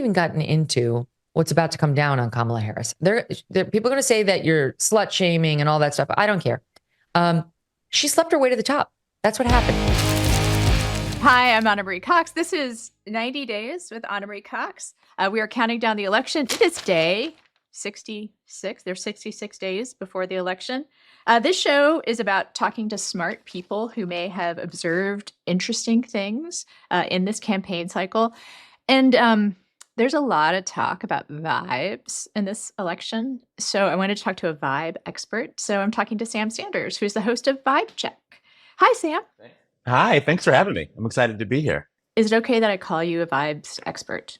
even gotten into what's about to come down on Kamala Harris. People are going to say that you're slut shaming and all that stuff. I don't care. She slept her way to the top. That's what happened. Hi, I'm Ana Marie Cox. This is 90 Days with Ana Marie Cox. We are counting down the election. It is day 66. There's 66 days before the election. This show is about talking to smart people who may have observed interesting things in this campaign cycle. And there's a lot of talk about vibes in this election. So I wanted to talk to a vibe expert. So I'm talking to Sam Sanders, who's the host of Vibe Check. Hi, Sam. Hi, thanks for having me. I'm excited to be here. Is it okay that I call you a vibes expert?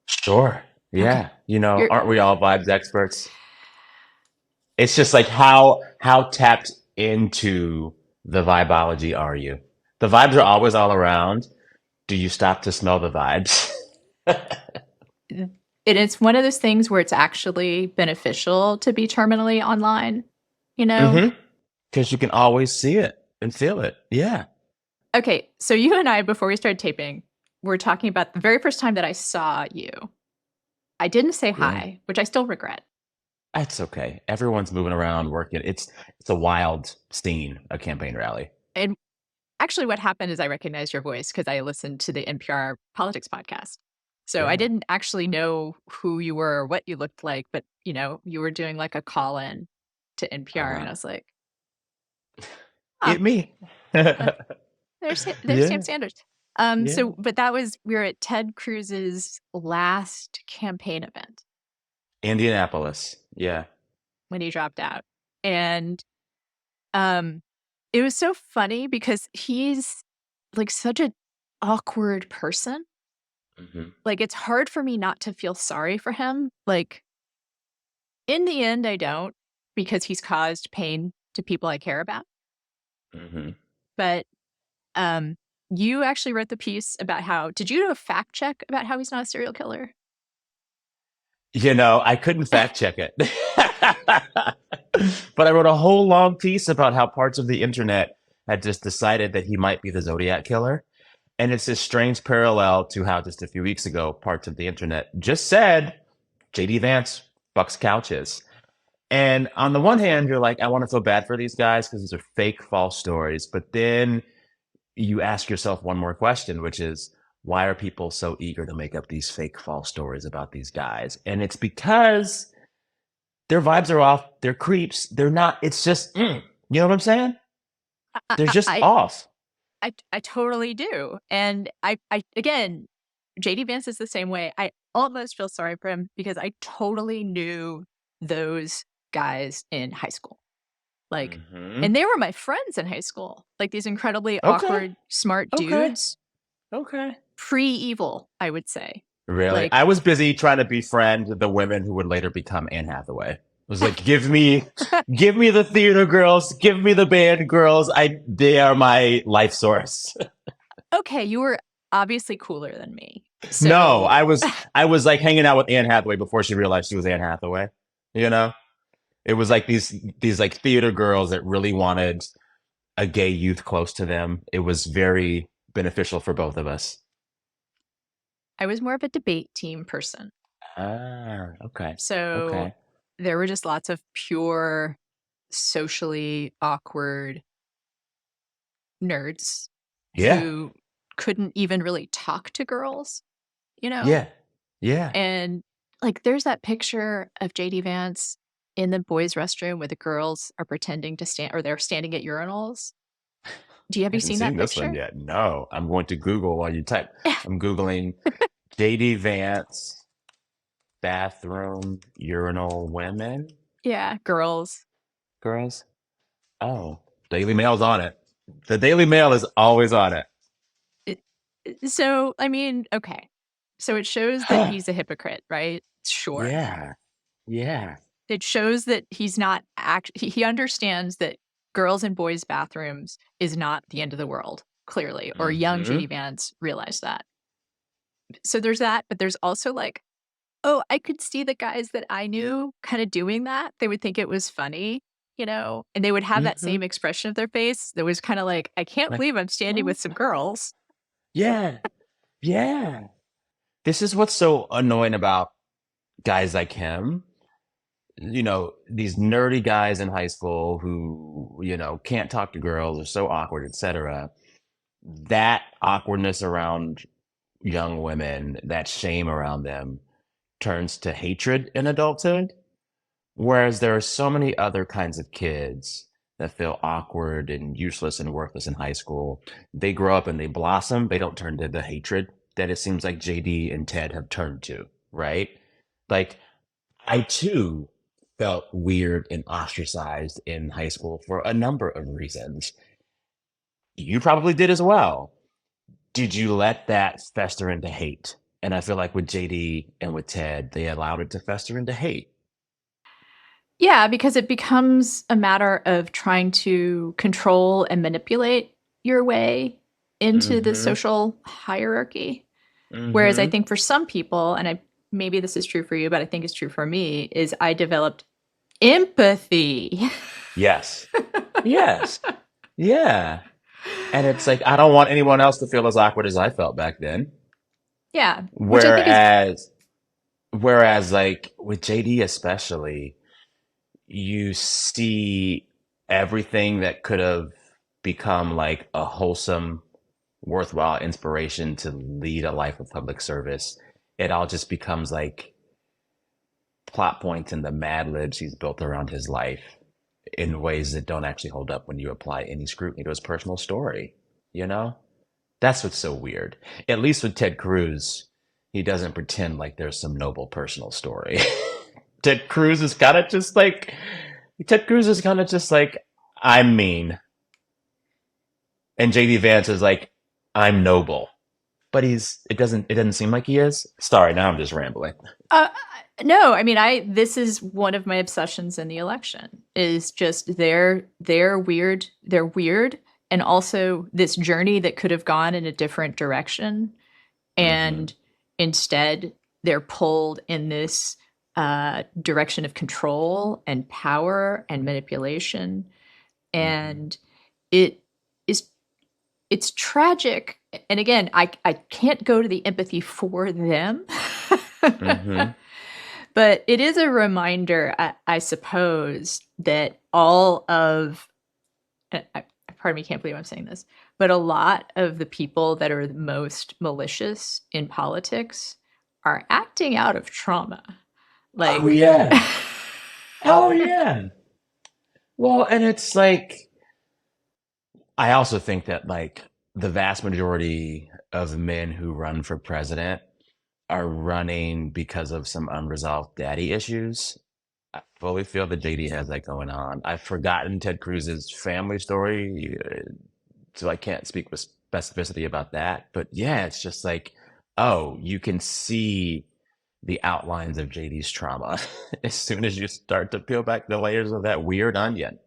Sure. Yeah. Okay. Aren't we all vibes experts? It's just like how tapped into the vibology are you? The vibes are always all around. Do you stop to smell the vibes? It's one of those things where it's actually beneficial to be terminally online, you know? Mm-hmm. Because you can always see it and feel it. Yeah. Okay, so you and I, before we started taping, were talking about the very first time that I saw you. I didn't say hi, which I still regret. That's okay. Everyone's moving around, working. It's a wild scene, a campaign rally. And actually what happened is I recognized your voice because I listened to the NPR politics podcast. So I didn't actually know who you were or what you looked like, but you were doing like a call in to NPR and I was like, It me. there's Yeah. Sam Sanders. Yeah. But we were at Ted Cruz's last campaign event Indianapolis. Yeah. when he dropped out. And it was so funny because he's like such an awkward person. Mm-hmm. Like it's hard for me not to feel sorry for him. Like in the end, I don't, because he's caused pain to people I care about. Mm-hmm. But you actually wrote the piece about did you do a fact check about how he's not a serial killer? I couldn't fact check it. But I wrote a whole long piece about how parts of the internet had just decided that he might be the Zodiac killer. And it's this strange parallel to how just a few weeks ago, parts of the internet just said JD Vance fucks couches. And on the one hand, you're like, I want to feel bad for these guys because these are fake, false stories. But then you ask yourself one more question, which is, why are people so eager to make up these fake, false stories about these guys? And it's because their vibes are off. They're creeps. They're not. It's just, you know what I'm saying? They're just off. I totally do. And I again, JD Vance is the same way. I almost feel sorry for him because I totally knew those guys in high school. Like, and they were my friends in high school. Like these incredibly awkward, smart dudes. Okay. Pre-evil, I would say. Really? I was busy trying to befriend the women who would later become Anne Hathaway. It was like, give me the theater girls, give me the band girls. They are my life source. Okay, you were obviously cooler than me. So... No, I was like hanging out with Anne Hathaway before she realized she was Anne Hathaway. It was like these like theater girls that really wanted a gay youth close to them. It was very beneficial for both of us. I was more of a debate team person. Ah, okay. So there were just lots of pure, socially awkward nerds who couldn't even really talk to girls, Yeah. And like there's that picture of JD Vance in the boys' restroom where the girls are pretending to stand, or they're standing at urinals. Have you seen that this picture? one yet? No, I'm going to Google while you type. I'm Googling JD Vance bathroom urinal women. Yeah, girls. Oh, Daily Mail's on it. The Daily Mail is always on it. So, I mean, okay. So it shows that he's a hypocrite, right? Sure. Yeah. It shows that he's not he understands that girls in boys' bathrooms is not the end of the world, clearly, or young JD Vance realized that. So there's that, but there's also like, oh, I could see the guys that I knew kind of doing that. They would think it was funny, and they would have that same expression of their face that was kind of like, I can't believe I'm standing with some girls. Yeah. This is what's so annoying about guys like him. These nerdy guys in high school who, can't talk to girls, are so awkward, etc. That awkwardness around young women, that shame around them turns to hatred in adulthood. Whereas there are so many other kinds of kids that feel awkward and useless and worthless in high school. They grow up and they blossom. They don't turn to the hatred that it seems like JD and Ted have turned to, right? Like, I too felt weird and ostracized in high school for a number of reasons. You probably did as well. Did you let that fester into hate? And I feel like with JD and with Ted, they allowed it to fester into hate. Yeah, because it becomes a matter of trying to control and manipulate your way into the Mm-hmm. social hierarchy. Whereas I Mm-hmm. think for some people, and maybe this is true for you, but I think it's true for me, is I developed empathy. Yes. Yes. Yeah. And it's like, I don't want anyone else to feel as awkward as I felt back then. Yeah, which I think is Whereas like with JD especially, you see everything that could have become like a wholesome, worthwhile inspiration to lead a life of public service. It all just becomes like plot points in the mad libs he's built around his life in ways that don't actually hold up when you apply any scrutiny to his personal story. You know? That's what's so weird. At least with Ted Cruz, he doesn't pretend like there's some noble personal story. Ted Cruz is kind of just like, Ted Cruz is kind of just like, I'm mean. And JD Vance is like, I'm noble. But it doesn't seem like he is. Sorry, now I'm just rambling. uh, no. I mean, this is one of my obsessions in the election is just they're weird. They're weird, and also this journey that could have gone in a different direction, Mm-hmm. and instead they're pulled in this direction of control and power and manipulation, Mm-hmm. and it is it's tragic. And again, I can't go to the empathy for them. Mm-hmm. But it is a reminder, I suppose, that all of, part of me can't believe I'm saying this, but a lot of the people that are the most malicious in politics are acting out of trauma. Oh Like, yeah. Oh yeah. Well, and it's like I also think that like the vast majority of men who run for president are running because of some unresolved daddy issues. I fully feel that JD has that going on. I've forgotten Ted Cruz's family story, so I can't speak with specificity about that. But yeah, it's just like, oh, you can see the outlines of JD's trauma as soon as you start to peel back the layers of that weird onion.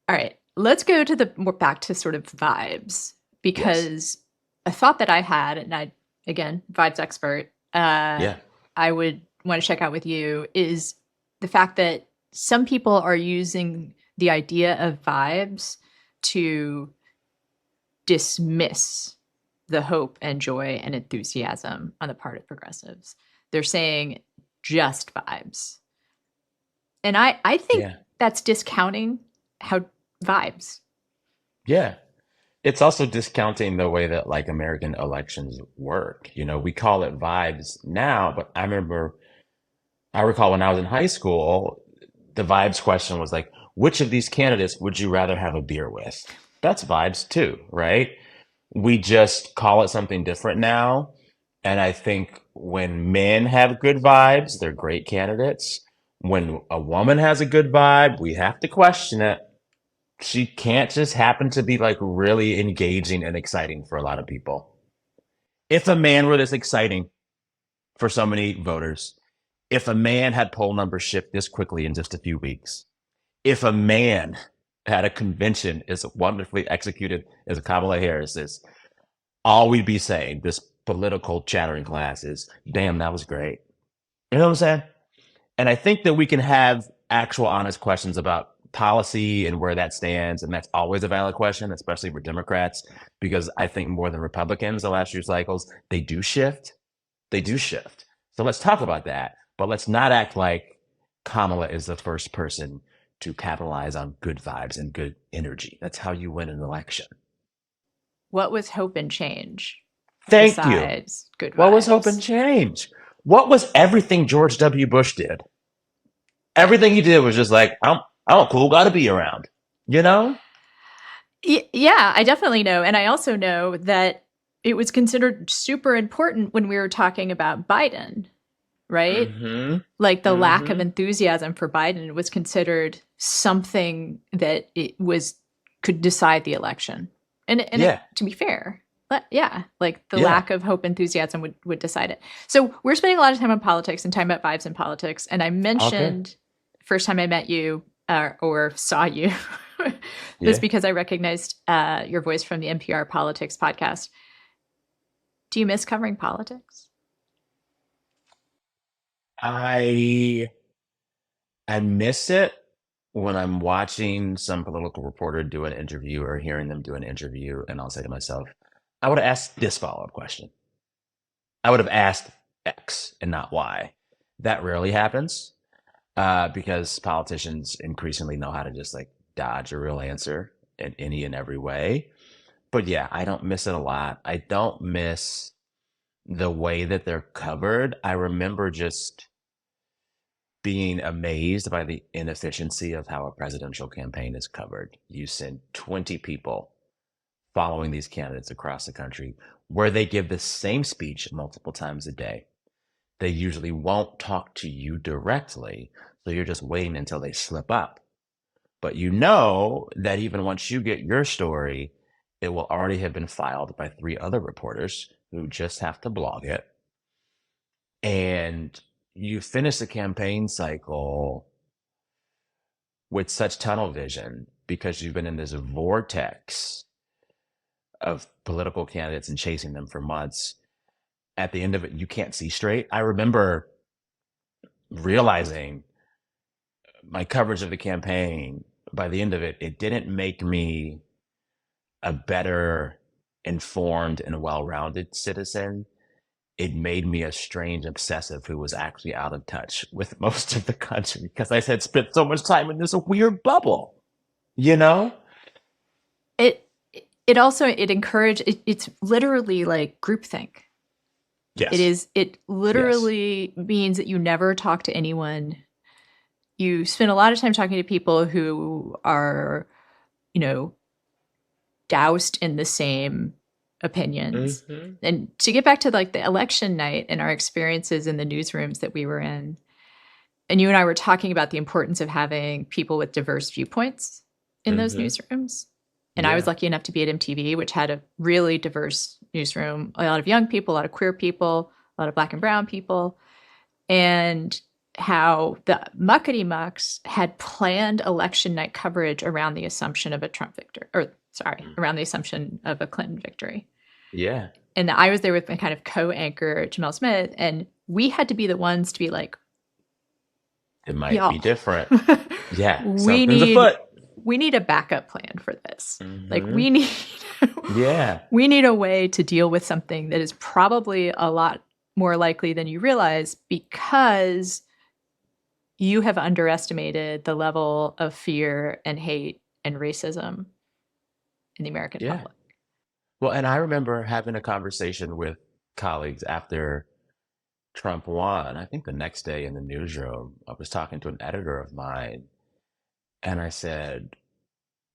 all right, let's go to the more back to sort of vibes, Yes. because a thought that I had, and I, again, vibes expert, Yeah. I would want to check out with you is the fact that some people are using the idea of vibes to dismiss the hope and joy and enthusiasm on the part of progressives. They're saying just vibes. And I think Yeah. that's discounting how vibes. Yeah. It's also discounting the way that like American elections work. We call it vibes now, but I recall when I was in high school, the vibes question was like, which of these candidates would you rather have a beer with? That's vibes too, right? We just call it something different now. And I think when men have good vibes, they're great candidates. When a woman has a good vibe, we have to question it. She can't just happen to be like really engaging and exciting for a lot of people. If a man were this exciting for so many voters, if a man had poll numbers shift this quickly in just a few weeks, if a man had a convention as wonderfully executed as Kamala Harris is, all we'd be saying, this political chattering class, is, damn, that was great. You know what I'm saying? And I think that we can have actual honest questions about policy and where that stands. And that's always a valid question, especially for Democrats, because I think more than Republicans the last few cycles, they do shift. They do shift. So let's talk about that. But let's not act like Kamala is the first person to capitalize on good vibes and good energy. That's how you win an election. What was hope and change Thank you. besides good What was hope vibes? and change? What was everything George W. Bush did? Everything he did was just like, I'm a cool guy to be around. You know? Yeah, I definitely know. And I also know that it was considered super important when we were talking about Biden, right? Mm-hmm. Like the lack of Mm-hmm. enthusiasm for Biden was considered something that it was could decide the election. And it, Yeah. to be fair, but yeah, like the Yeah. lack of hope enthusiasm would decide it. So we're spending a lot of time on politics and time about vibes in politics. And I All good. mentioned first time I met you or saw you was Yeah. because I recognized your voice from the NPR Politics podcast. Do you miss covering politics? I I miss it when I'm watching some political reporter do an interview or hearing them do an interview, and I'll say to myself, I would have asked this follow-up question. I would have asked X and not Y. That rarely happens because politicians increasingly know how to just like dodge a real answer in any and every way. But yeah, I don't miss it a lot. I don't miss the way that they're covered. I remember just being amazed by the inefficiency of how a presidential campaign is covered. You send 20 people following these candidates across the country where they give the same speech multiple times a day. They usually won't talk to you directly, so you're just waiting until they slip up. But you know that even once you get your story, it will already have been filed by 3 other reporters who just have to blog it. And you finish the campaign cycle with such tunnel vision because you've been in this vortex of political candidates and chasing them for months. At the end of it, you can't see straight. I remember realizing my coverage of the campaign, by the end of it, it didn't make me a better informed and well-rounded citizen. It made me a strange obsessive who was actually out of touch with most of the country because I had spent so much time in this weird bubble, you know? It it also it encouraged it's literally like groupthink. Yes. It Yes. literally means that you never talk to anyone. You spend a lot of time talking to people who are, you know, doused in the same opinions. Mm-hmm. And to get back to like the election night and our experiences in the newsrooms that we were in, and you and I were talking about the importance of having people with diverse viewpoints in those Mm-hmm. newsrooms. And I was Yeah. lucky enough to be at MTV, which had a really diverse newsroom, a lot of young people, a lot of queer people, a lot of black and brown people, and how the muckety mucks had planned election night coverage around the assumption of a Trump victory, or sorry, around the assumption of a Clinton victory. Yeah. And I was there with my kind of co-anchor, Jamel Smith, and we had to be the ones to be like, It might be y'all, different. Yeah. we Something's need afoot. we need a backup plan for this. Like Mm-hmm. we need Yeah. we need a way to deal with something that is probably a lot more likely than you realize because you have underestimated the level of fear and hate and racism in the American Yeah. public. Well, and I remember having a conversation with colleagues after Trump won. I think the next day in the newsroom, I was talking to an editor of mine, and I said,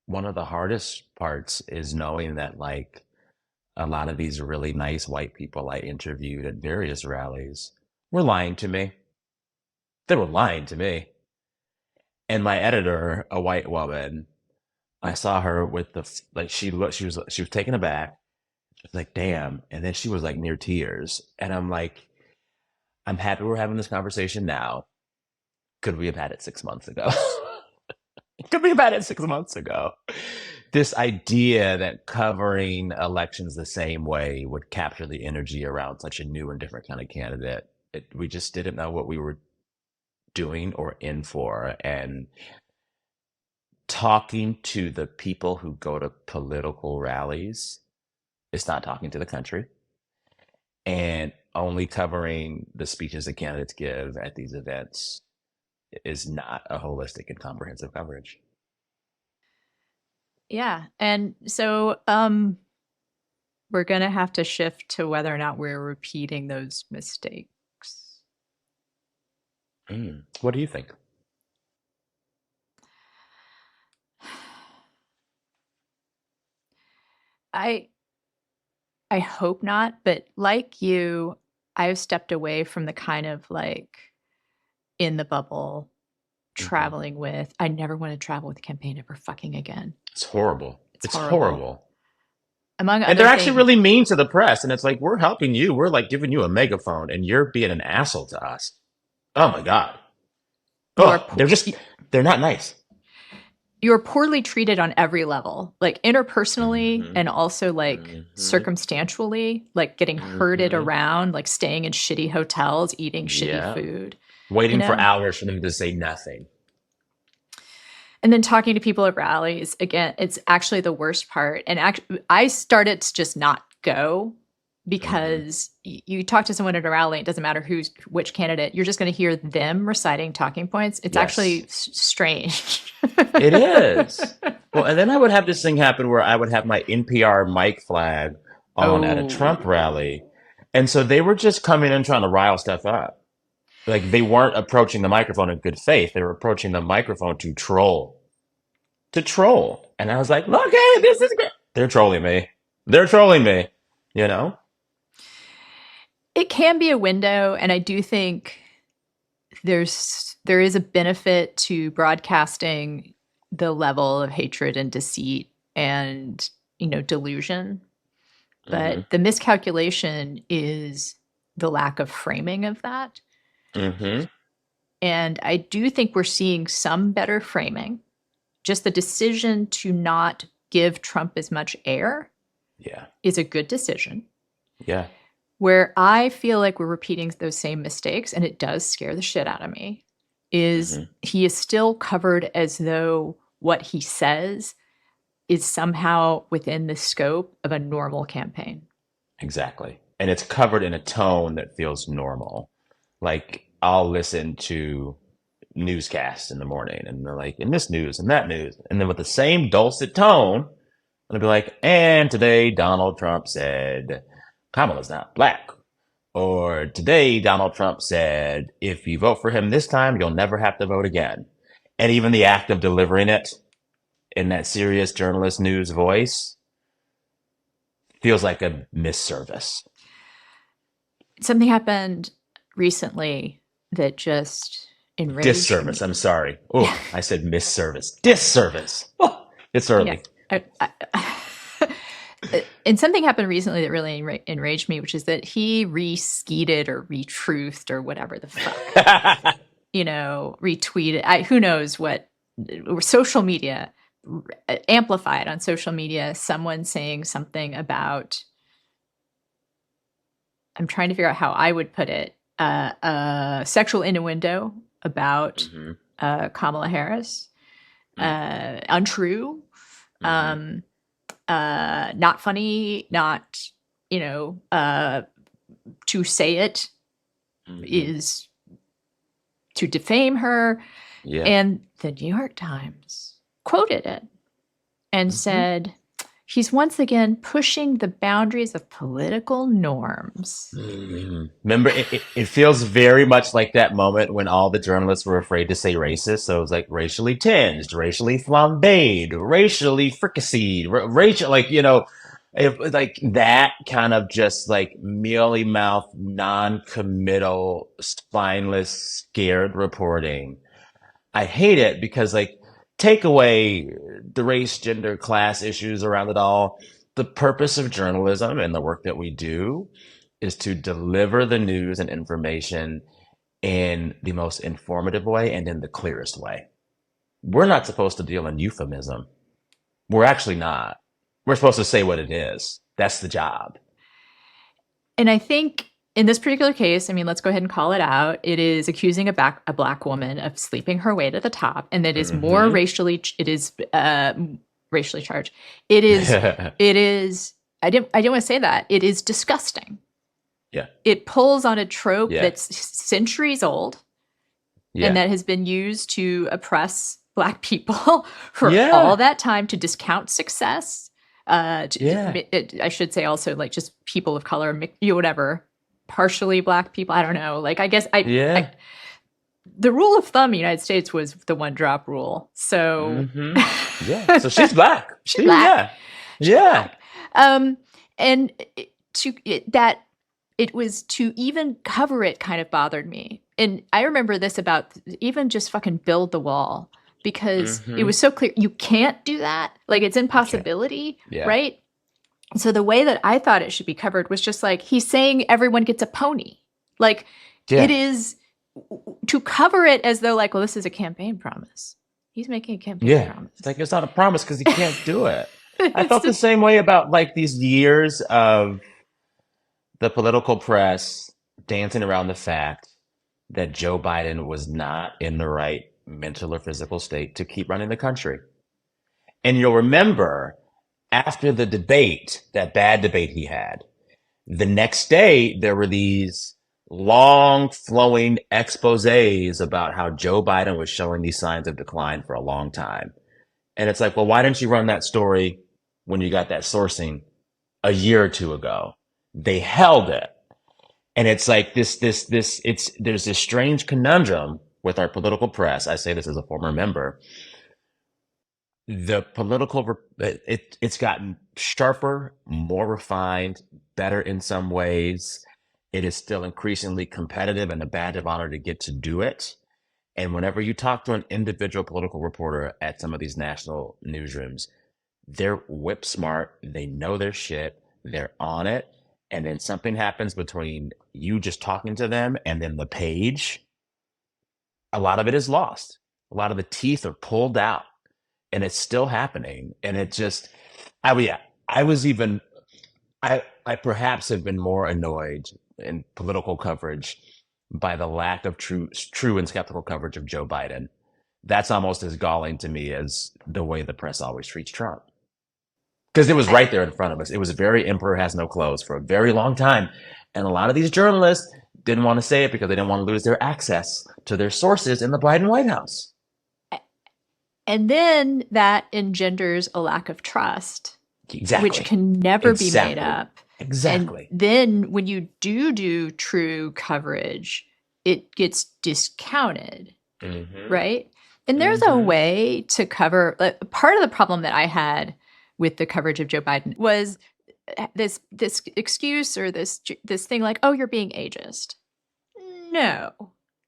one of the hardest parts is knowing that, like, a lot of these really nice white people I interviewed at various rallies were lying to me. They were lying to me. And my editor, a white woman, I saw her with like she looked, she was taken aback. She was like, "Damn!" And then she was like near tears. And I'm like, "I'm happy we're having this conversation now. Could we have had it 6 months ago? Could we have had it 6 months ago?" This idea that covering elections the same way would capture the energy around such a new and different kind of candidate. We just didn't know what we were doing or in for. And talking to the people who go to political rallies, it's not talking to the country. and only covering the speeches that candidates give at these events is not a holistic and comprehensive coverage. Yeah. And so we're going to have to shift to whether or not we're repeating those mistakes. What do you think? I hope not, but like you, I've stepped away from the kind of like in the bubble traveling with. I never want to travel with a campaign ever fucking again. It's horrible. It's horrible. horrible. Among And other they're actually things, really mean to the press. And it's like, we're helping you. We're like giving you a megaphone and you're being an asshole to us. Oh my God. Oh, they're not nice. you're poorly treated on every level, like interpersonally and also like circumstantially, like getting herded around, like staying in shitty hotels, eating shitty food. Waiting for hours for them to say nothing. And then talking to people at rallies, again, it's actually the worst part. And I started to just not go because you talk to someone at a rally, it doesn't matter which candidate, you're just going to hear them reciting talking points. It's actually strange. It is. Well, and then I would have this thing happen where I would have my NPR mic flag on at a Trump rally. And so they were just coming in trying to rile stuff up. Like they weren't approaching the microphone in good faith. They were approaching the microphone to troll. And I was like, look, hey, this is good. They're trolling me. You know? It can be a window, and I do think there is a benefit to broadcasting the level of hatred and deceit and, delusion. But the miscalculation is the lack of framing of that. And I do think we're seeing some better framing. Just the decision to not give Trump as much air is a good decision. Yeah. Where I feel like we're repeating those same mistakes, and it does scare the shit out of me, is he is still covered as though what he says is somehow within the scope of a normal campaign. Exactly. And it's covered in a tone that feels normal. Like I'll listen to newscasts in the morning and they're like, in this news and that news. And then with the same dulcet tone, they'll be like, and today Donald Trump said Kamala's not black. Or today Donald Trump said, if you vote for him this time, you'll never have to vote again. And even the act of delivering it in that serious journalist news voice feels like a misservice. Something happened recently that just enraged disservice. me. I'm sorry. Oh, I said misservice. Disservice. Oh, it's early. Yeah. And something happened recently that really enraged me, which is that he re-skeeted or retruthed or whatever the fuck, retweeted. Who knows what, social media, amplified on social media, someone saying something about, I'm trying to figure out how I would put it, sexual innuendo about Kamala Harris, untrue, not funny, not, to say it is to defame her. Yeah. And the New York Times quoted it and said, he's once again pushing the boundaries of political norms. Remember, it feels very much like that moment when all the journalists were afraid to say racist. So it was like racially tinged, racially flambéed, racially fricasseed, racial, like that kind of just like mealy mouth, non-committal, spineless, scared reporting. I hate it because take away the race, gender, class issues around it all. The purpose of journalism and the work that we do is to deliver the news and information in the most informative way and in the clearest way. We're not supposed to deal in euphemism. We're actually not. We're supposed to say what it is. That's the job. And I think in this particular case, let's go ahead and call it out. It is accusing a black woman of sleeping her way to the top, and that is more racially charged. It is. It is. I didn't want to say that. It is disgusting. Yeah. It pulls on a trope Yeah. that's centuries old Yeah. and that has been used to oppress Black people for Yeah. all that time, to discount success. Yeah. I should say also like just people of color, whatever, partially Black people. I don't know. Like, I guess Yeah. the rule of thumb in the United States was the one drop rule. So Yeah. So she's Black. She's Black. Yeah. Yeah. And it was to even cover it kind of bothered me. And I remember this about even just fucking build the wall, because it was so clear you can't do that. Like, it's impossibility, Yeah. right? So the way that I thought it should be covered was just like, he's saying everyone gets a pony. Like, it is to cover it as though like, well, this is a campaign promise. He's making a campaign promise. It's like, it's not a promise because he can't do it. I felt the same way about like these years of the political press dancing around the fact that Joe Biden was not in the right mental or physical state to keep running the country. And you'll remember after the debate, that bad debate he had, the next day there were these long flowing exposés about how Joe Biden was showing these signs of decline for a long time. And it's like, well, why didn't you run that story when you got that sourcing a year or two ago? They held it. And it's like there's this strange conundrum with our political press. I say this as a former member. The political, it's gotten sharper, more refined, better in some ways. It is still increasingly competitive and a badge of honor to get to do it. And whenever you talk to an individual political reporter at some of these national newsrooms, they're whip smart. They know their shit. They're on it. And then something happens between you just talking to them and then the page. A lot of it is lost. A lot of the teeth are pulled out, and it's still happening. And it just, I perhaps have been more annoyed in political coverage by the lack of true and skeptical coverage of Joe Biden. That's almost as galling to me as the way the press always treats Trump. Because it was right there in front of us. It was very emperor has no clothes for a very long time. And a lot of these journalists didn't want to say it because they didn't want to lose their access to their sources in the Biden White House. And then that engenders a lack of trust, exactly, which can never be made up. Exactly. And then when you do true coverage, it gets discounted, right? And there's a way to cover. Part of the problem that I had with the coverage of Joe Biden was this excuse or this thing like, oh, you're being ageist. No,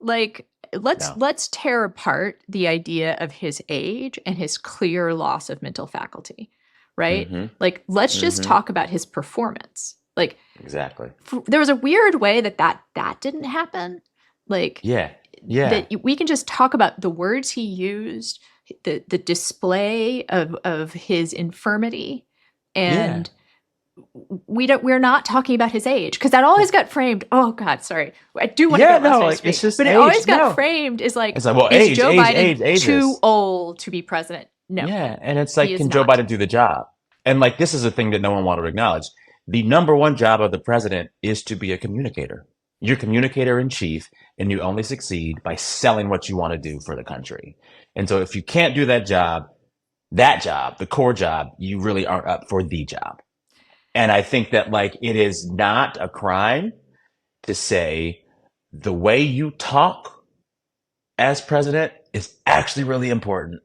like let's tear apart the idea of his age and his clear loss of mental faculty, right? Like, let's just talk about his performance. Like, exactly. There was a weird way that didn't happen. Like, that we can just talk about the words he used, the display of his infirmity, and we're not talking about his age, because that always got framed. Oh God, sorry, I do want to get last it's just but age, it always got framed as like, it's like, well, is Joe Biden age too old to be president? No. Yeah, and it's like, can Joe Biden do the job? And like, this is a thing that no one wanted to acknowledge. The number one job of the president is to be a communicator. You're communicator in chief, and you only succeed by selling what you want to do for the country. And so if you can't do that job, the core job, you really aren't up for the job. And I think that like, it is not a crime to say the way you talk as president is actually really important.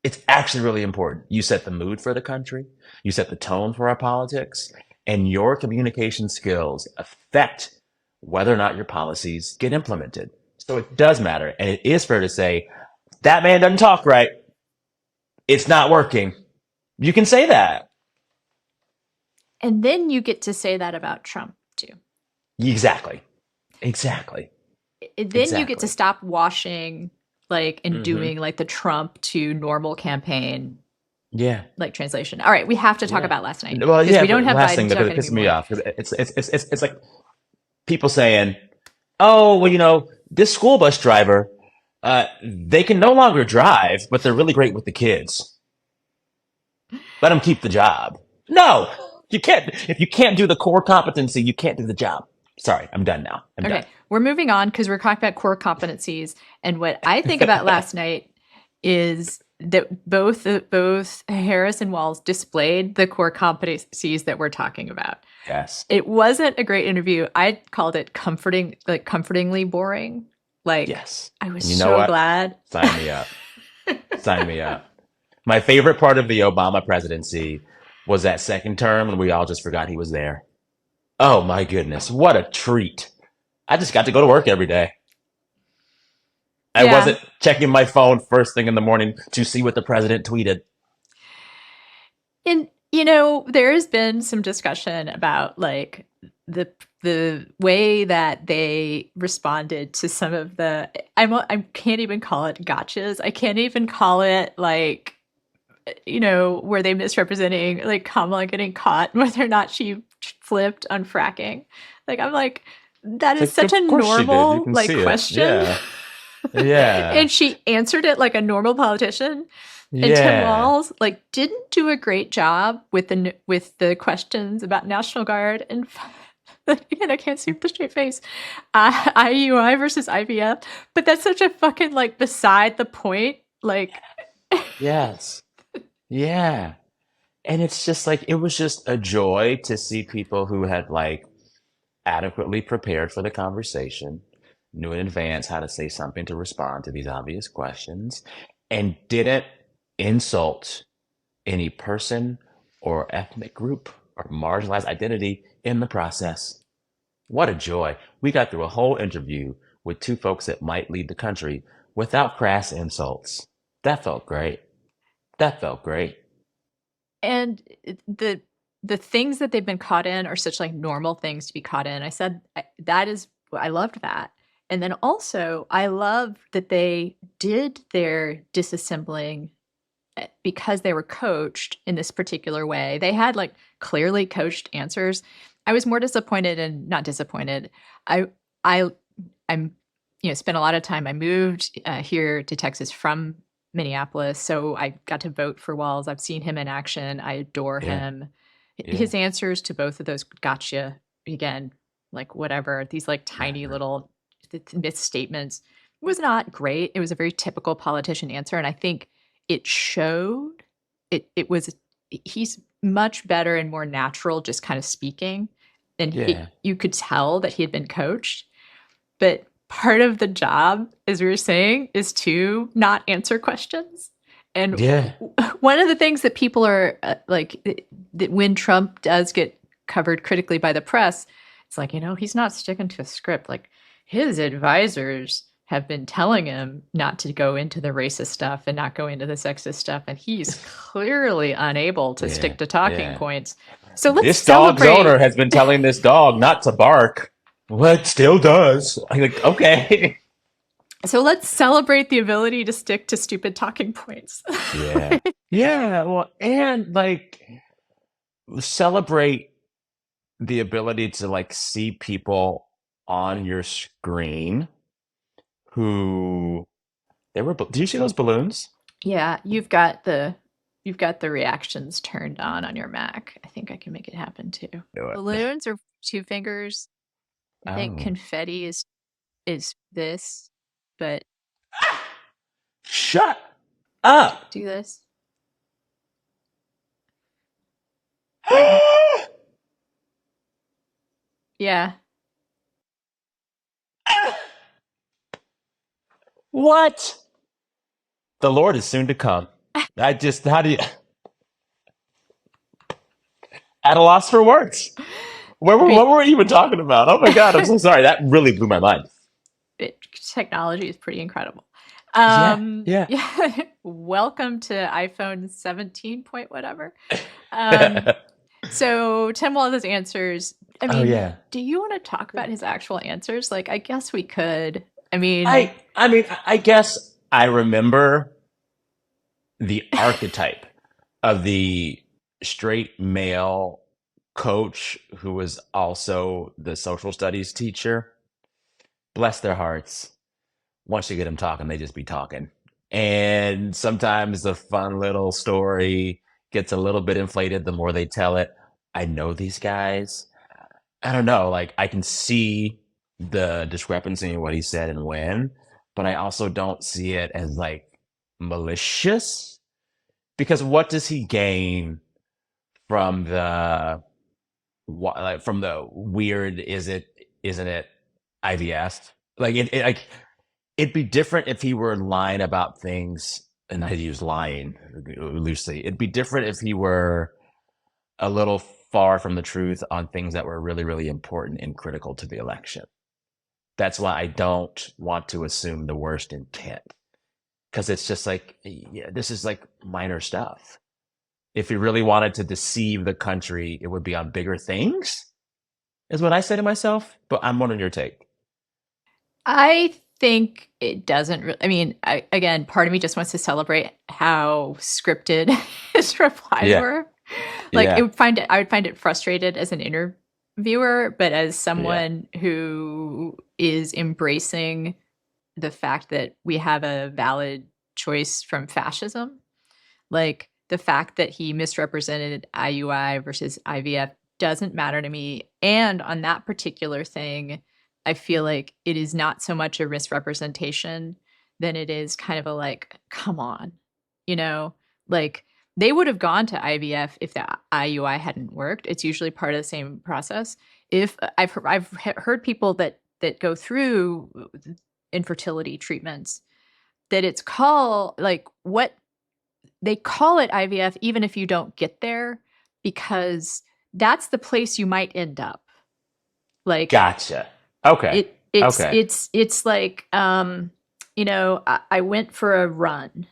It's actually really important. You set the mood for the country. You set the tone for our politics, and your communication skills affect whether or not your policies get implemented. So it does matter. And it is fair to say that man doesn't talk right. It's not working. You can say that. And then you get to say that about Trump too. Exactly. Then you get to stop washing like and doing like the Trump to normal campaign like translation. All right, we have to talk about last night. Well, we don't have last Biden thing that talking pisses me anymore. off, because it's like people saying, oh, well, this school bus driver, they can no longer drive, but they're really great with the kids. Let them keep the job. No, you can't. If you can't do the core competency, you can't do the job. Sorry, I'm done now. I'm done. Okay, we're moving on because we're talking about core competencies. And what I think about last night is that both Harris and Walls displayed the core competencies that we're talking about. Yes. It wasn't a great interview. I called it comfortingly boring. Like, Yes. I was And you know so what? glad. Sign me up. Sign me up. My favorite part of the Obama presidency was that second term when we all just forgot he was there. Oh my goodness, what a treat. I just got to go to work every day. I Yeah. wasn't checking my phone first thing in the morning to see what the president tweeted. And there has been some discussion about like the way that they responded to some of the I can't even call it gotchas. I can't even call it like where they misrepresenting like Kamala getting caught whether or not she flipped on fracking. Like I'm like that It's is like, such a of course she did. You normal can like see it. question. Yeah. Yeah. And she answered it like a normal politician. And Tim Yeah. Walz like didn't do a great job with the questions about National Guard and again I can't see with the straight face IUI versus IVF, but that's such a fucking like beside the point like Yes. Yeah. And it's just like, it was just a joy to see people who had like adequately prepared for the conversation, knew in advance how to say something to respond to these obvious questions, and didn't insult any person or ethnic group or marginalized identity in the process. What a joy. We got through a whole interview with two folks that might lead the country without crass insults. That felt great. That felt great. and the things that they've been caught in are such like normal things to be caught in. I said that is I loved that. And then also I love that they did their disassembling because they were coached in this particular way. They had like clearly coached answers. I was more disappointed and not disappointed. I I I'm spent a lot of time. I moved here to Texas from Minneapolis, so I got to vote for Walls. I've seen him in action. I adore Yeah. him. Yeah. His answers to both of those gotcha again, like whatever these like tiny Whatever. little misstatements was not great. It was a very typical politician answer, and I think it showed. It was he's much better and more natural, just kind of speaking, and Yeah. you could tell that he had been coached. But part of the job, as we were saying, is to not answer questions. And Yeah. one of the things that people are that when Trump does get covered critically by the press, it's like, he's not sticking to a script. Like his advisors have been telling him not to go into the racist stuff and not go into the sexist stuff. And he's clearly unable to Yeah. stick to talking Yeah. points. So let's This dog's celebrate. owner has been telling this dog not to bark. Well, it still does. I'm like, okay. So let's celebrate the ability to stick to stupid talking points. Yeah. Yeah. Well, and like celebrate the ability to like see people on your screen who did you see those balloons? Yeah, you've got the reactions turned on your Mac. I think I can make it happen too. Do it. Balloons are two fingers. I think Oh. confetti is this, but Shut up. do this. Yeah. What? The Lord is soon to come. How do you, at a loss for words. What were we even talking about? Oh my God, I'm so sorry. That really blew my mind. Technology is pretty incredible. Yeah. Yeah. Welcome to iPhone 17 point whatever. So Tim Walz's answers. I Oh, mean, yeah. do you want to talk about his actual answers? Like, I guess we could. I mean, I guess I remember the archetype of the straight male coach who was also the social studies teacher. Bless their hearts. Once you get them talking, they just be talking. And sometimes the fun little story gets a little bit inflated the more they tell it. I know these guys. I don't know. Like, I can see the discrepancy in what he said and when, but I also don't see it as like malicious because what does he gain from from the weird is it isn't it IVF? Like like it'd be different if he were lying about things, and I use lying loosely. It'd be different if he were a little far from the truth on things that were really, really important and critical to the election. That's why I don't want to assume the worst intent because it's just like, yeah, this is like minor stuff. If he really wanted to deceive the country, it would be on bigger things, is what I say to myself. But I'm wondering your take. I think it doesn't really, I mean, again, part of me just wants to celebrate how scripted his replies Yeah, were. Like yeah, I would find it frustrated as an interviewer, but as yeah. someone who is embracing the fact that we have a valid choice from fascism, like the fact that he misrepresented IUI versus IVF doesn't matter to me. And on that particular thing, I feel like it is not so much a misrepresentation than it is kind of a like, come on, you know, like they would have gone to IVF if the IUI hadn't worked. It's usually part of the same process. If I've heard people that go through infertility treatments that it's called like what they call it IVF even if you don't get there because that's the place you might end up. Like Gotcha. Okay. Okay. it's like I went for a run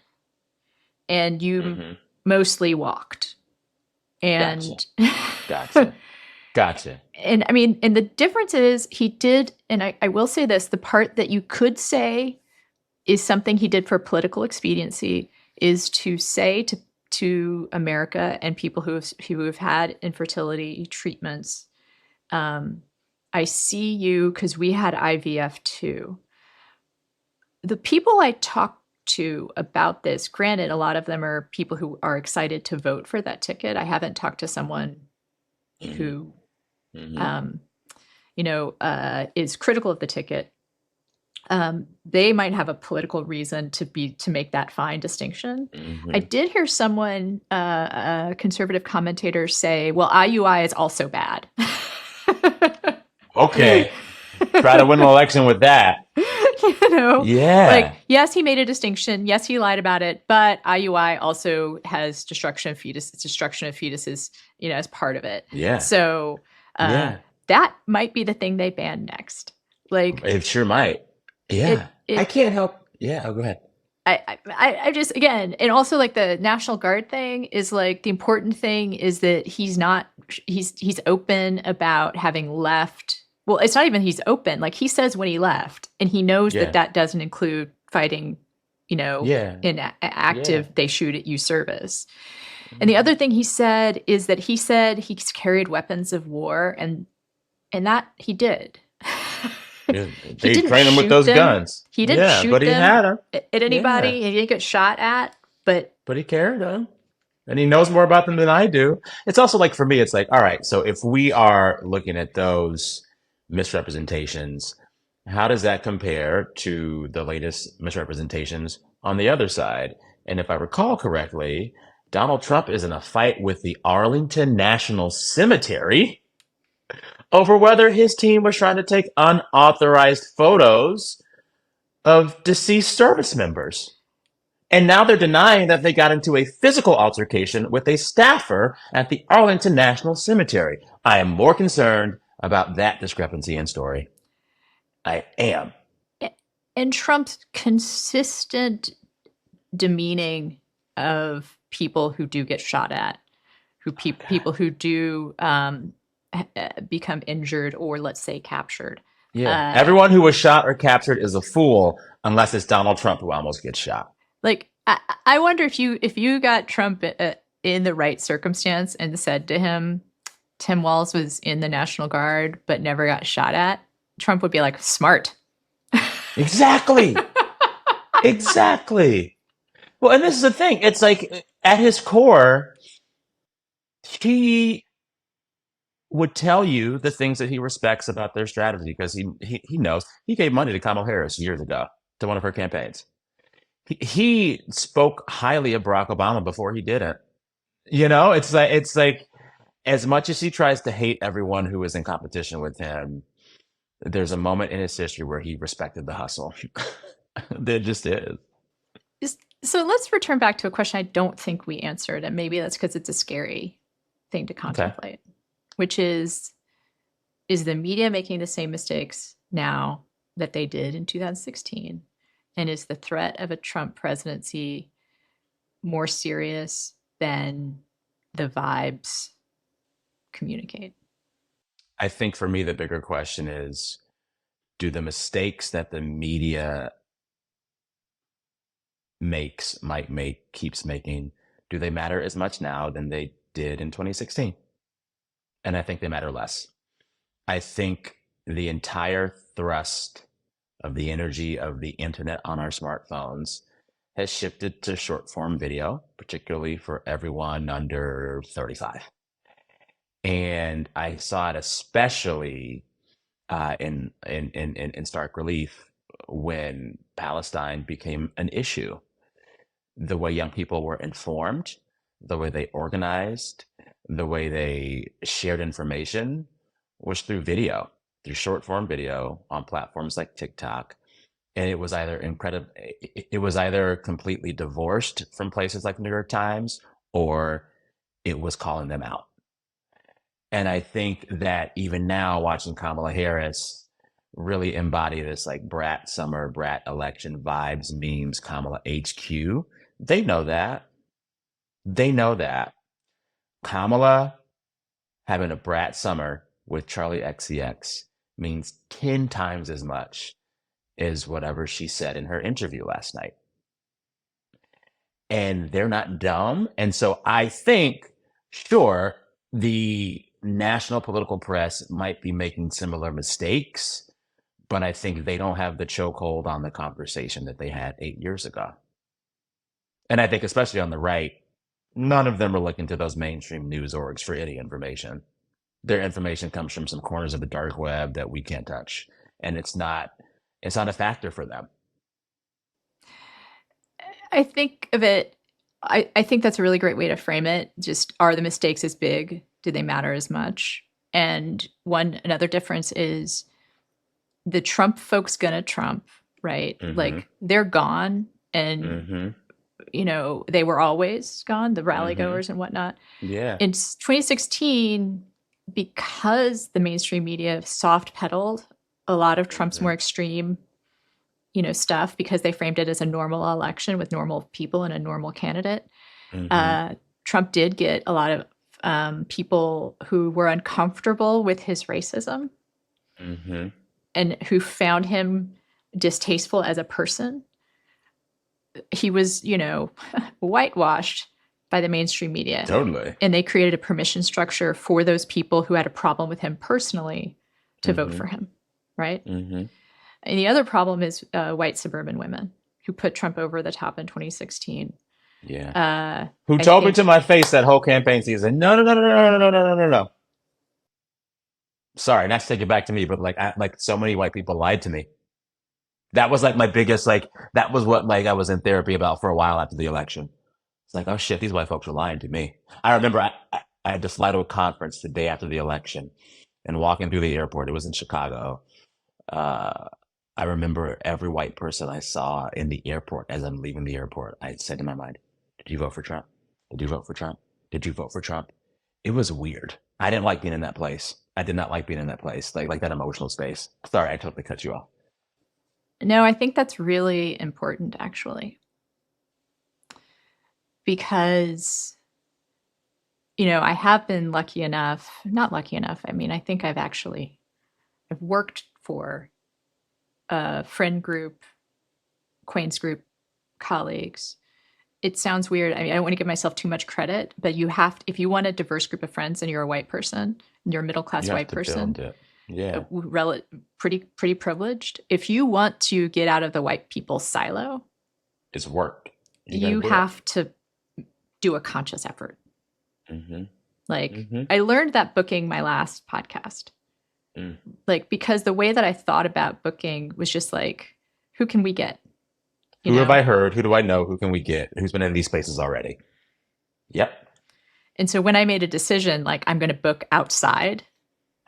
and you Hmm. mostly walked. Gotcha. And Gotcha. Gotcha. and I mean, and the difference is he did, and I will say this, the part that you could say is something he did for political expediency is to say to America and people who have had infertility treatments, I see you because we had IVF too. The people I talk to about this, granted, a lot of them are people who are excited to vote for that ticket. I haven't talked to someone Hmm. who, Hmm. um, is critical of the ticket. They might have a political reason to make that fine distinction. I Hmm. did hear someone, a conservative commentator, say, "Well, IUI is also bad." Okay. Try to win an election with that. you know, like Yeah. yes, he made a distinction. Yes, he lied about it, but IUI also has destruction of fetuses, as part of it. Yeah. So uh, Yeah. that might be the thing they ban next. Like It sure might. Yeah. it, I it can't help. Yeah. Oh, go ahead. I just again, and also like the National Guard thing is like the important thing is that he's open about having left. Well, it's not even he's open. Like he says when he left, and he knows that Yeah. that doesn't include fighting, Yeah. in Yeah. active they shoot at you service. And the Mhm. other thing he said is that he said he's carried weapons of war, and that he did. Yeah. He They didn't train him with shoot those them. guns. He didn't Yeah. But shoot he them had them. at Yeah. anybody. He didn't get shot at, but But he carried them. And he knows more about them than I do. It's also like for me, it's like, all right, so if we are looking at those misrepresentations, how does that compare to the latest misrepresentations on the other side? And if I recall correctly, Donald Trump is in a fight with the Arlington National Cemetery over whether his team was trying to take unauthorized photos of deceased service members. And now they're denying that they got into a physical altercation with a staffer at the Arlington National Cemetery. I am more concerned about that discrepancy in story. I am. and Trump's consistent demeaning of people who do get shot at, Oh, God. people who do become injured or let's say captured. Yeah. Uh, Everyone who was shot or captured is a fool unless it's Donald Trump who almost gets shot. like I wonder if you got Trump in the right circumstance and said to him, Tim Walz was in the National Guard but never got shot at, Trump would be like, smart. Exactly. Exactly. Well, and this is the thing. It's like at his core, he would tell you the things that he respects about their strategy because he knows he gave money to Kamala Harris years ago to one of her campaigns. He spoke highly of Barack Obama before he did it. It's like as much as he tries to hate everyone who is in competition with him, there's a moment in his history where he respected the hustle. There just is. So let's return back to a question I don't think we answered, and maybe that's because it's a scary thing to Okay. contemplate, which is the media making the same mistakes now that they did in 2016? And is the threat of a Trump presidency more serious than the vibes communicate? I think for me, the bigger question is, do the mistakes that the media keeps making, do they matter as much now than they did in 2016? And I think they matter less. I think the entire thrust of the energy of the internet on our smartphones has shifted to short form video, particularly for everyone under 35. And I saw it especially in stark relief when Palestine became an issue. The way young people were informed, the way they organized, the way they shared information was through video, through short form video on platforms like TikTok. And it was either completely divorced from places like New York Times, or it was calling them out. And I think that even now, watching Kamala Harris really embody this like brat summer, brat election vibes, memes, Kamala HQ, they know that. They know that. Kamala having a brat summer with Charlie XCX means 10 times as much as whatever she said in her interview last night. And they're not dumb. And so I think, sure, the national political press might be making similar mistakes, but I think they don't have the chokehold on the conversation that they had 8 years ago. And I think, especially on the right, none of them are looking to those mainstream news orgs for any information. Their information comes from some corners of the dark web that we can't touch. And it's not a factor for them. I think of it, I think that's a really great way to frame it. Just, are the mistakes as big? Do they matter as much? And another difference is the Trump folks gonna Trump, right? Mm-hmm. Like, they're gone, and Mm-hmm. they were always gone, the rally Mm-hmm. goers and whatnot. Yeah. In 2016, because the mainstream media soft pedaled a lot of Trump's more extreme stuff, because they framed it as a normal election with normal people and a normal candidate. Mm-hmm. Trump did get a lot of people who were uncomfortable with his racism Mm-hmm. and who found him distasteful as a person. He was, whitewashed by the mainstream media. Totally. And they created a permission structure for those people who had a problem with him personally to vote for him, right? Mm-hmm. And the other problem is white suburban women who put Trump over the top in 2016. Yeah. Who told me to my face that whole campaign season, no, no, no, no, no, no, no, no, no, no. Sorry, not to take it back to me, but like so many white people lied to me. That was like my biggest, that was what I was in therapy about for a while after the election. It's like, oh shit, these white folks were lying to me. I remember I had to fly to a conference the day after the election, and walking through the airport, it was in Chicago. I remember every white person I saw in the airport as I'm leaving the airport, I said in my mind, did you vote for Trump? Did you vote for Trump? Did you vote for Trump? It was weird. I didn't like being in that place. I did not like being in that place, like that emotional space. Sorry, I totally cut you off. No, I think that's really important, actually. Because, I have been not lucky enough. I mean, I think I've worked for a friend group, acquaintance group, colleagues. It sounds weird. I mean, I don't want to give myself too much credit, but if you want a diverse group of friends and you're a white person, and you're a middle-class white person, yeah, pretty privileged. If you want to get out of the white people silo, it's work. You have to do a conscious effort. Mm-hmm. Like Mm-hmm. I learned that booking my last podcast. Mm. Like because the way that I thought about booking was just like, who can we get? You Who have know? I heard? Who do I know? Who can we get? Who's been in these places already? Yep. And so when I made a decision, like I'm going to book outside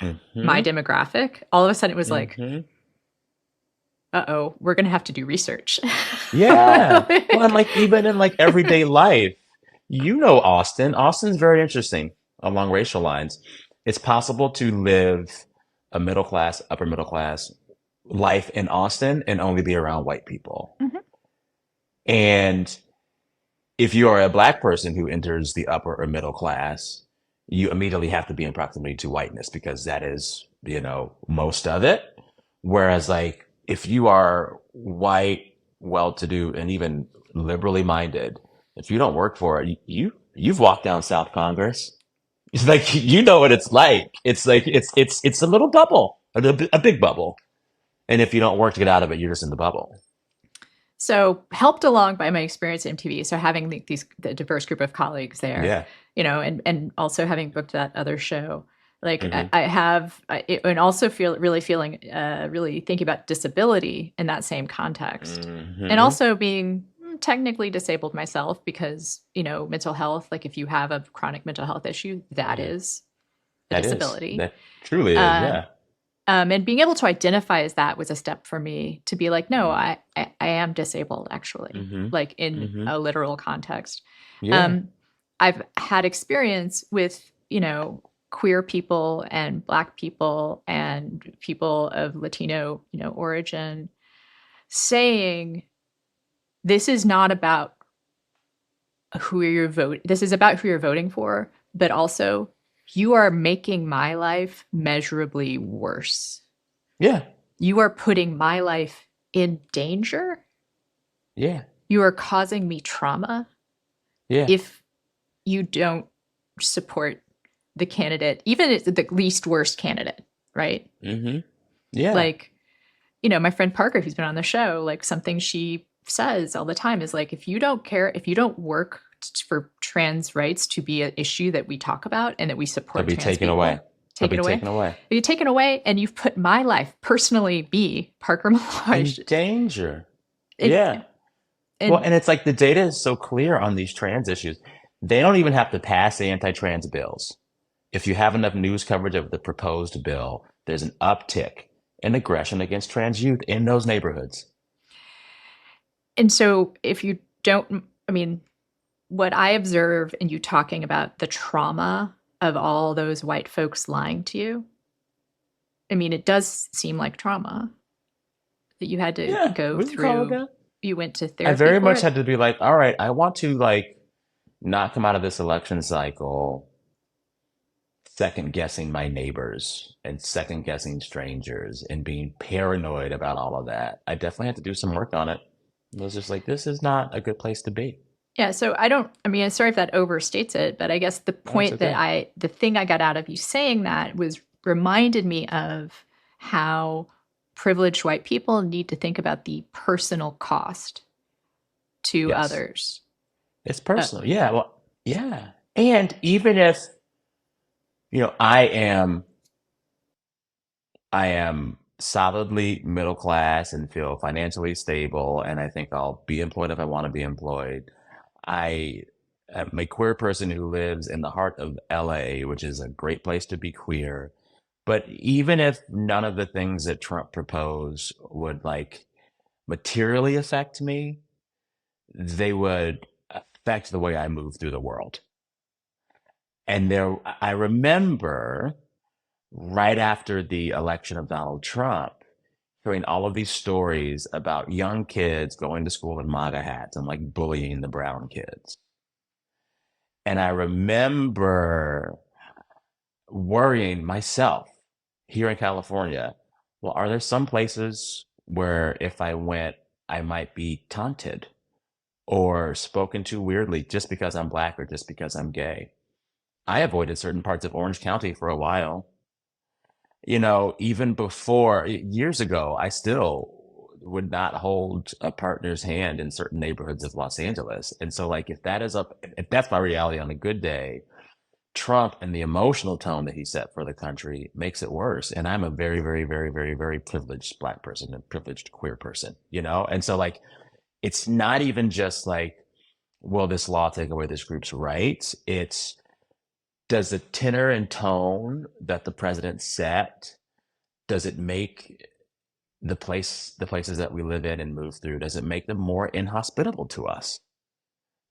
my Mm-hmm. demographic, all of a sudden it was like, Mm-hmm. uh-oh, we're going to have to do research. Yeah. Well, and like even in like everyday life, you know Austin. Austin's very interesting along racial lines. It's possible to live a middle class, upper middle class life in Austin and only be around white people. Mhm. And if you are a black person who enters the upper or middle class, you immediately have to be in proximity to whiteness because that is, most of it. Whereas like if you are white, well-to-do, and even liberally minded, if you don't work for it, you've walked down South Congress. It's like you know what it's like. It's like it's a little bubble, a big bubble. And if you don't work to get out of it, you're just in the bubble. So helped along by my experience at MTV. So having the diverse group of colleagues there, Yeah. and also having booked that other show, like Hmm. I have, and also feeling, really thinking about disability in that same context, and Hmm. also being technically disabled myself because mental health. Like if you have a chronic mental health issue, that Hmm. is a That is. disability. That truly is. Uh, Yeah. and being able to identify as that was a step for me to be like, no, Mm. I am disabled actually, Hmm. like in Hmm. a literal context. Yeah. Um, I've had experience with, queer people and Black people and people of Latino, origin saying this is not about who you're voting. This is about who you're voting for, but also you are making my life measurably worse. Yeah. You are putting my life in danger. Yeah. You are causing me trauma Yeah. if you don't support the candidate, even if the least worst candidate, right? Hmm. Yeah. Like, my friend Parker, who's been on the show, like something she says all the time is like, if you don't care, if you don't work for trans rights to be an issue that we talk about and that we They'll support be trans taken away. people, They'll take be it away. taken away. You're taken away, and you've put my life, personally, me, Parker In Malloy, danger. it, Yeah. Well, and and it's like the data is so clear on these trans issues. They don't even have to pass the anti-trans bills. If you have enough news coverage of the proposed bill, there's an uptick in aggression against trans youth in those neighborhoods. and so if you don't, I mean, what I observe in you talking about the trauma of all those white folks lying to you, I mean, it does seem like trauma that you had to Yeah, go we can call it through. that. You went to I therapy very for much it. had to be like, all right, I want to like not come out of this election cycle second guessing my neighbors and second guessing strangers and being paranoid about all of that. I definitely had to do some work on it. It was just like, this is not a good place to be. Yeah, so I mean, sorry if that overstates it, but I guess the No, it's point okay. the thing I got out of you saying that was reminded me of how privileged white people need to think about the personal cost to Yes. others. It's personal. Yeah. Well, yeah. And even if, I am solidly middle class and feel financially stable, and I think I'll be employed if I want to be employed. I am a queer person who lives in the heart of LA, which is a great place to be queer. But even if none of the things that Trump proposed would like materially affect me, they would affect the way I move through the world. And I remember right after the election of Donald Trump, hearing all of these stories about young kids going to school in MAGA hats and like bullying the brown kids. And I remember worrying myself here in California. Well, are there some places where if I went, I might be taunted or spoken to weirdly just because I'm black or just because I'm gay? I avoided certain parts of Orange County for a while. Even before years ago, I still would not hold a partner's hand in certain neighborhoods of Los Angeles. And so like if that's my reality on a good day, Trump and the emotional tone that he set for the country makes it worse. And I'm a very, very, very, very, very privileged Black person, a privileged queer person, you know? And so, like, it's not even just like, will this law take away this group's rights? It's, does the tenor and tone that the president set, does it make the places that we live in and move through, does it make them more inhospitable to us?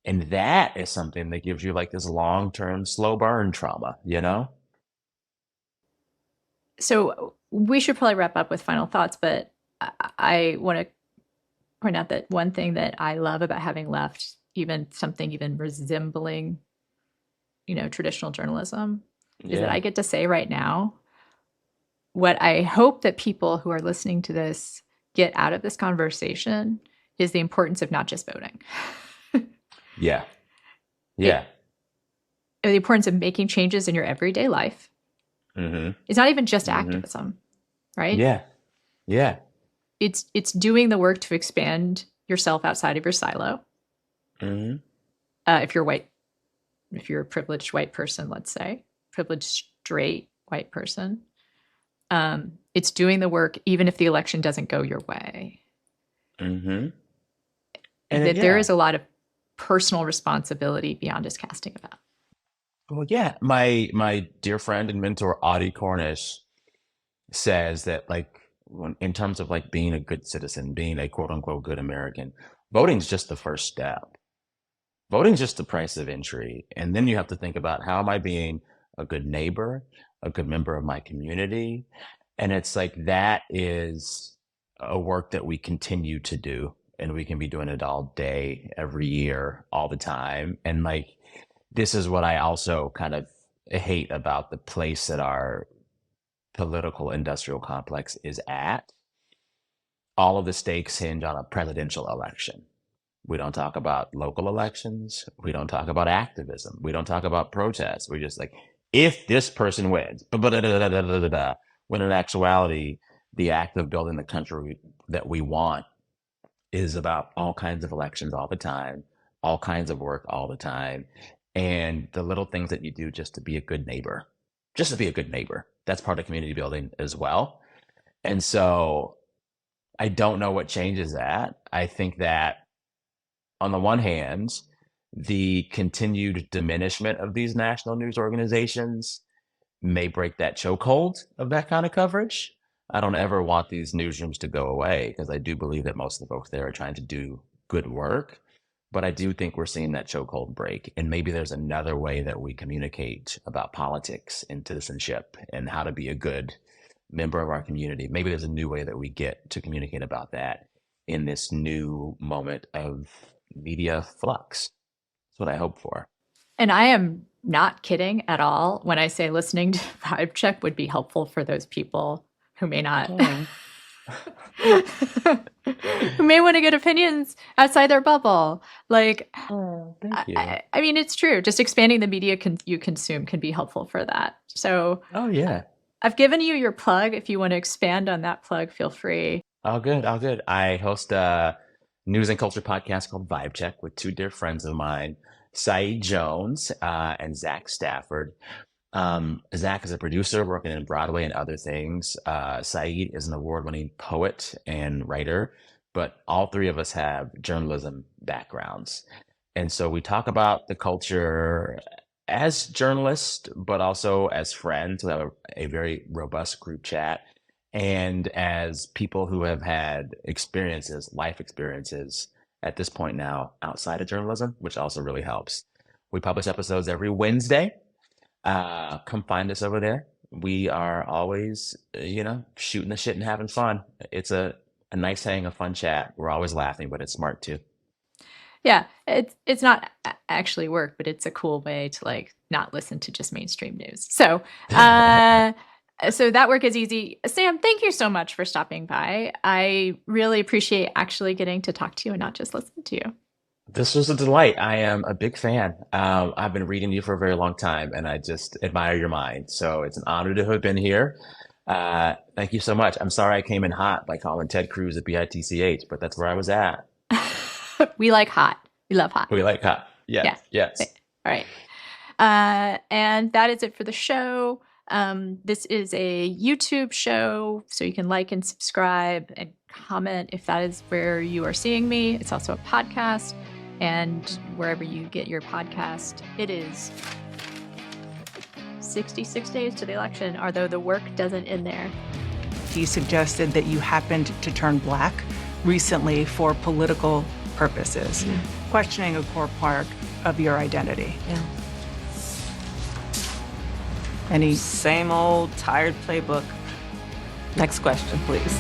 And that is something that gives you like this long-term slow burn trauma, you know? So we should probably wrap up with final thoughts, but I want to point out that one thing that I love about having left even something even resembling, traditional journalism is that Yeah. I get to say right now what I hope that people who are listening to this get out of this conversation is the importance of not just voting. Yeah. It, Yeah. the importance of making changes in your everyday life. Mm-hmm. It's not even just Mm-hmm. activism, right? Yeah. Yeah. It's doing the work to expand yourself outside of your silo. Mm-hmm. If you're white, if you're a privileged white person, let's say, privileged straight white person, it's doing the work even if the election doesn't go your way. Mm-hmm. And That there yeah. is a lot of personal responsibility beyond just casting a vote. Well, yeah. My dear friend and mentor Audie Cornish says that like in terms of like being a good citizen, being a quote unquote good American, voting's just the first step. Voting's just the price of entry. And then you have to think about, how am I being a good neighbor, a good member of my community? And it's like that is a work that we continue to do. And we can be doing it all day, every year, all the time. And like, this is what I also kind of hate about the place that our political industrial complex is at. All of the stakes hinge on a presidential election. We don't talk about local elections. We don't talk about activism. We don't talk about protests. We're just like, if this person wins, when in actuality, the act of building the country that we want is about all kinds of elections all the time, all kinds of work all the time, and the little things that you do just to be a good neighbor, just to be a good neighbor. That's part of community building as well. And so I don't know what changes that. I think that on the one hand, the continued diminishment of these national news organizations may break that chokehold of that kind of coverage. I don't ever want these newsrooms to go away because I do believe that most of the folks there are trying to do good work. But I do think we're seeing that chokehold break. And maybe there's another way that we communicate about politics and citizenship and how to be a good member of our community. Maybe there's a new way that we get to communicate about that in this new moment of media flux. That's what I hope for. And I am not kidding at all when I say listening to Vibe Check would be helpful for those people who may not, who may want to get opinions outside their bubble. Like, Thank you. I mean, it's true. Just expanding the media you consume can be helpful for that. So, Oh, yeah. I've given you your plug. If you want to expand on that plug, feel free. All good. All good. I host a news and culture podcast called Vibe Check with two dear friends of mine, Saeed Jones and Zach Stafford. Zach is a producer working in Broadway and other things. Saeed is an award-winning poet and writer, but all three of us have journalism backgrounds. And so we talk about the culture as journalists, but also as friends. We have a very robust group chat. And as people who have had experiences, life experiences at this point now outside of journalism, which also really helps. We publish episodes every Wednesday. Come find us over there. We are always, shooting the shit and having fun. It's a nice hang, a fun chat. We're always laughing, but it's smart too. Yeah, it's not actually work, but it's a cool way to like not listen to just mainstream news. So, so that work is easy. Sam, thank you so much for stopping by. I really appreciate actually getting to talk to you and not just listen to you. This was a delight. I am a big fan. I've been reading you for a very long time, and I just admire your mind. So it's an honor to have been here. Thank you so much. I'm sorry I came in hot by calling Ted Cruz a bitch, but that's where I was at. We like hot. We love hot. We like hot. Yes, Yeah. yes. All right. And that is it for the show. This is a YouTube show, so you can like and subscribe and comment if that is where you are seeing me. It's also a podcast, and wherever you get your podcast, it is 66 days to the election, although the work doesn't end there. He suggested that you happened to turn black recently for political purposes, questioning a core part of your identity. Yeah. Any Same old tired playbook. Next question, please.